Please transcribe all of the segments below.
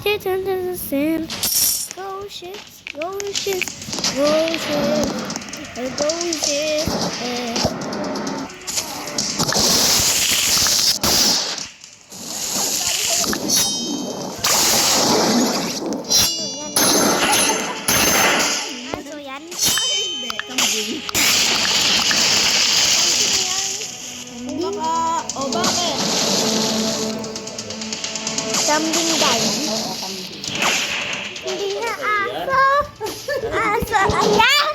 Get under the sand. Go ships, go ships, go ships, go ships. Aso yan. Hindi, kambing. Bakit? Kambing daw. Oo, kambing. Hindi nga aso. Aso. Ayan.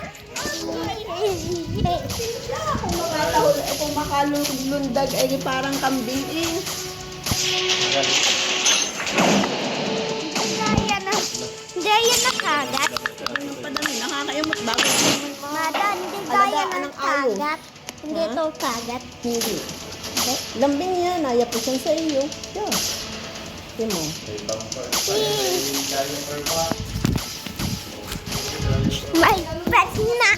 Kung makalundag ay parang kambing eh. Hindi yan nakagat. Ano pa dami, nakakaimot bago naman Madan, hindi gaya alagaan ng ng alo. kagat. Hindi Ha? ito kagat. Hindi. Lambing yan, nayapusan sa iyo. Yeah. Tingnan mo. May pet na.